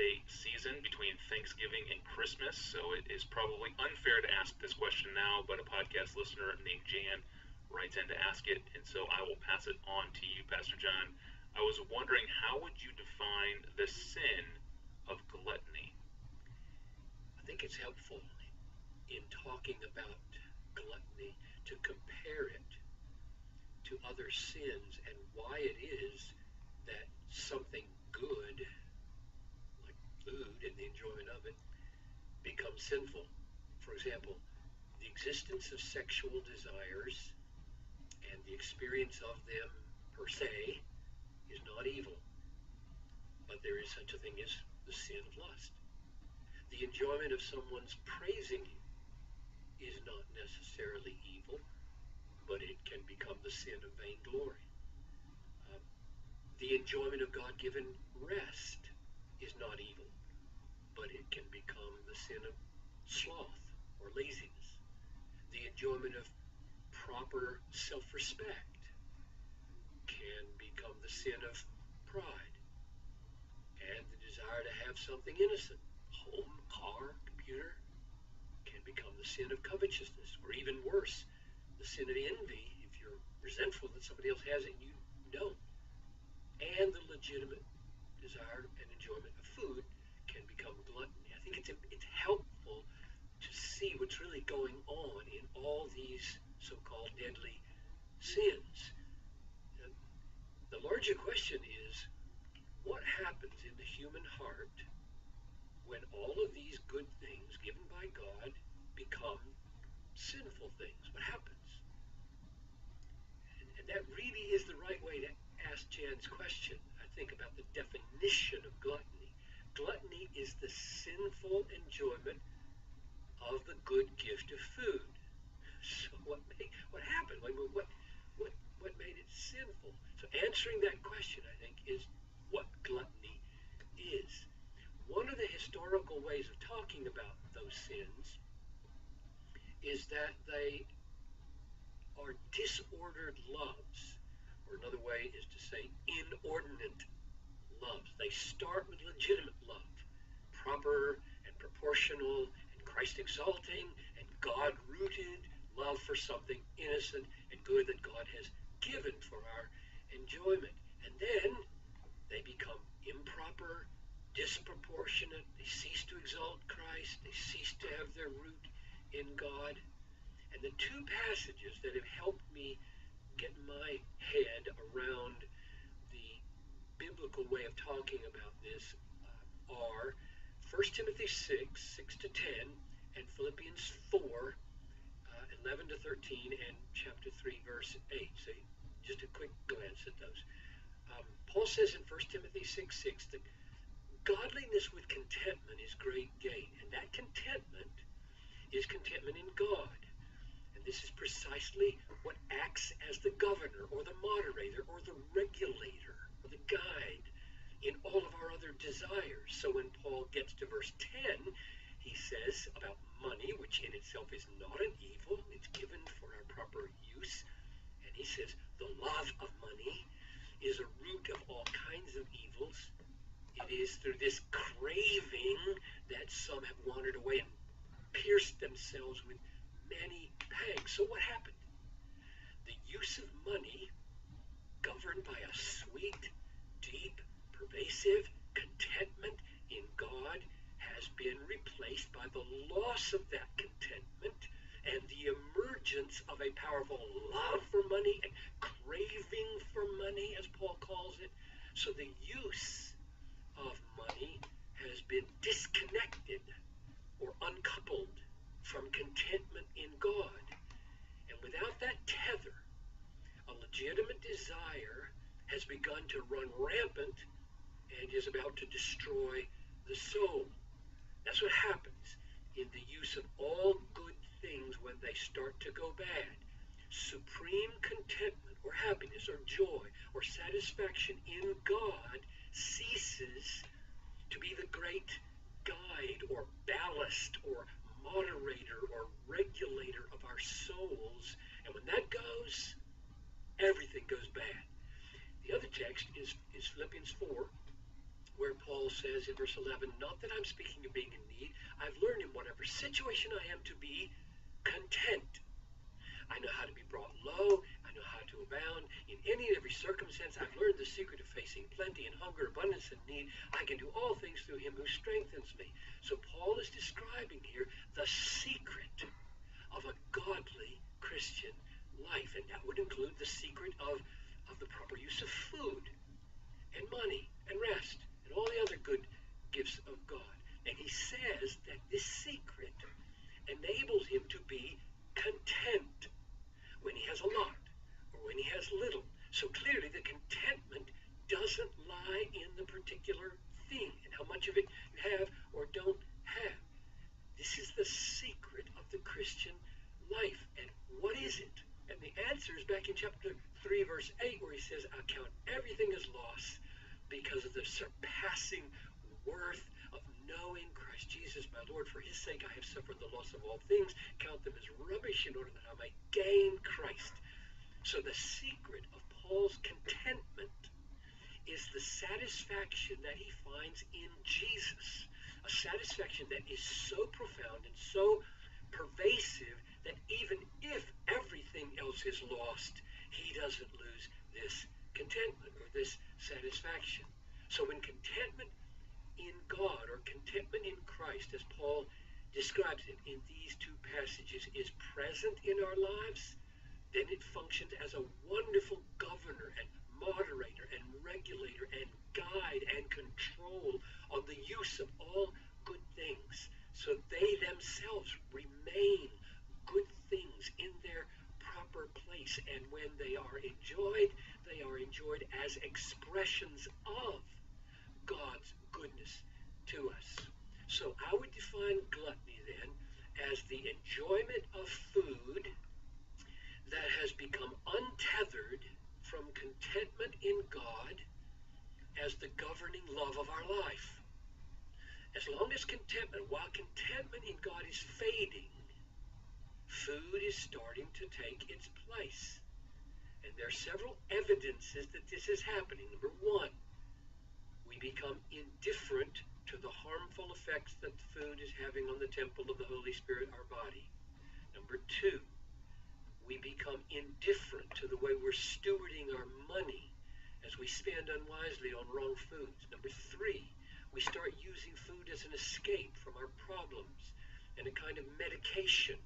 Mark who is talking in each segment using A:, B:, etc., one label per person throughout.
A: holiday season between Thanksgiving and Christmas, so it is probably unfair to ask this question now, but a podcast listener named Jan writes in to ask it, and so I will pass it on to you, Pastor John. I was wondering, how would you define the sin of gluttony?
B: I think it's helpful in talking about gluttony to compare it to other sins and why it is that something good, like food and the enjoyment of it, becomes sinful. For example, the existence of sexual desires and the experience of them per se is not evil, but there is such a thing as the sin of lust. The enjoyment of someone's praising you is not necessarily evil, but it can become the sin of vainglory. The enjoyment of God-given rest is not evil, but it can become the sin of sloth or laziness. The enjoyment of proper self-respect can become the sin of pride. And the desire to have something innocent, home, car, computer, can become the sin of covetousness, or even worse, the sin of envy if you're resentful that somebody else has it and you don't. And the legitimate desire and enjoyment of food can become gluttony. I think it's helpful to see what's really going on in all these so-called deadly sins. The larger question is, what happens in the human heart when all of these good things given by God become sinful things? What happens? And that really is the right way to ask Jan's question, I think, about the definition of gluttony. Gluttony is the sinful enjoyment of the good gift of food. So what happened? What made it sinful? So answering that question, I think, is what gluttony is. One of the historical ways of talking about those sins is that they are disordered loves, or another way is to say inordinate loves. They start with legitimate love, proper and proportional and Christ-exalting and God-rooted love for something innocent and good that God has given for our enjoyment. And then they become improper, disproportionate. They cease to exalt Christ. They cease to have their root in God. And the two passages that have helped me get my head around the biblical way of talking about this are 1 Timothy 6:6-10, and Philippians 4:11-13, and chapter 3, verse 8. So just a quick glance at those. Paul says in 1 Timothy 6:6 that godliness with contentment is great gain, and that contentment is contentment in God. And this is precisely what acts as the governor or the moderator or the regulator or the guide in all of our other desires. So when Paul gets to verse 10, he says about money, which in itself is not an evil, it's given for our proper use. And he says the love of money is a root of all kinds of evils. It is through this craving that some have wandered away and pierced themselves with many pangs. So what happened? The use of money, governed by a sweet, deep, pervasive contentment in God, has been replaced by the loss of that contentment and the emergence of a powerful love for money and craving for money, as Paul calls it. So the use of money has been disconnected or uncoupled from contentment in God. And without that tether, a legitimate desire has begun to run rampant and is about to destroy the soul. That's what happens in the use of all good things when they start to go bad. Supreme contentment or happiness or joy or satisfaction in God ceases to be the great guide or ballast or moderator or regulator of our souls. And when that goes, everything goes bad. The other text is Philippians 4, where Paul says in verse 11, not that I'm speaking of being in need, I've learned in whatever situation I am to be content. I know how to be brought low. I know how to abound. In any and every circumstance, I've learned the secret of facing plenty and hunger, abundance and need. I can do all things through him who strengthens me. So Paul is describing here the secret of a godly Christian life. And that would include the secret of the proper use of food and money and rest and all the other good gifts of God. And he says that this secret enables him to be content when he has a lot or when he has little. So clearly the contentment doesn't lie in the particular thing and how much of it you have or don't have. This is the secret of the Christian life. And what is it? And the answer is back in chapter 3, verse 8, where he says, I count everything as loss because of the surpassing worth of knowing Christ Jesus, my Lord. For his sake I have suffered the loss of all things, count them as rubbish in order that I might gain Christ. So the secret of Paul's contentment is the satisfaction that he finds in Jesus. A satisfaction that is so profound and so pervasive that even if everything else is lost, he doesn't lose this contentment or this satisfaction. So when contentment in God or contentment in Christ, as Paul describes it in these two passages, is present in our lives, then it functions as a wonderful governor and moderator and regulator and guide and control on the use of all good things, so they themselves remain good things in their proper place. And when they are enjoyed as expressions of God's goodness to us. So I would define gluttony then as the enjoyment of food that has become untethered from contentment in God as the governing love of our life. As long as while contentment in God is fading, food is starting to take its place. And there are several evidences that this is happening. Number one, we become indifferent to the harmful effects that food is having on the temple of the Holy Spirit, our body. Number two, we become indifferent to the way we're stewarding our money as we spend unwisely on wrong foods. Number three, we start using food as an escape from our problems and a kind of medication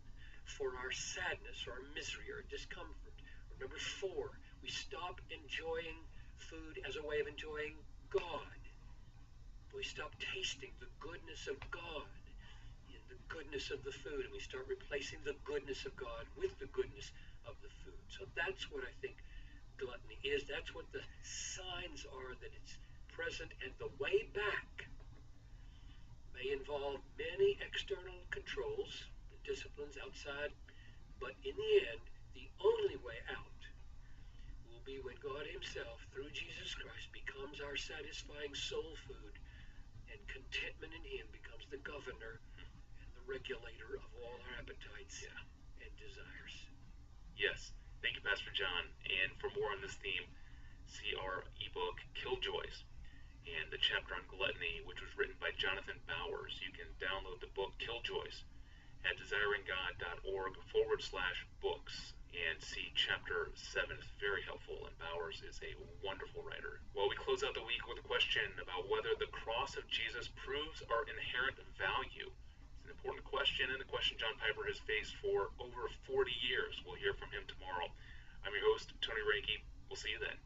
B: for our sadness or our misery or discomfort. Or number four, we stop enjoying food as a way of enjoying God. We stop tasting the goodness of God in the goodness of the food, and we start replacing the goodness of God with the goodness of the food. So that's what I think gluttony is. That's what the signs are that it's present, and the way back may involve many external controls and disciplines outside, but in the end, the only way out will be when God himself, through Jesus Christ, becomes our satisfying soul food, and contentment in him becomes the governor and the regulator of all our appetites and desires.
A: Yes. Thank you, Pastor John. And for more on this theme, see our ebook, Killjoys, and the chapter on gluttony, which was written by Jonathan Bowers. You can download the book Killjoys at desiringgod.org/books and see chapter 7. It's very helpful, and Bowers is a wonderful writer. Well, we close out the week with a question about whether the cross of Jesus proves our inherent value. It's an important question, and the question John Piper has faced for over 40 years. We'll hear from him tomorrow. I'm your host, Tony Reinke. We'll see you then.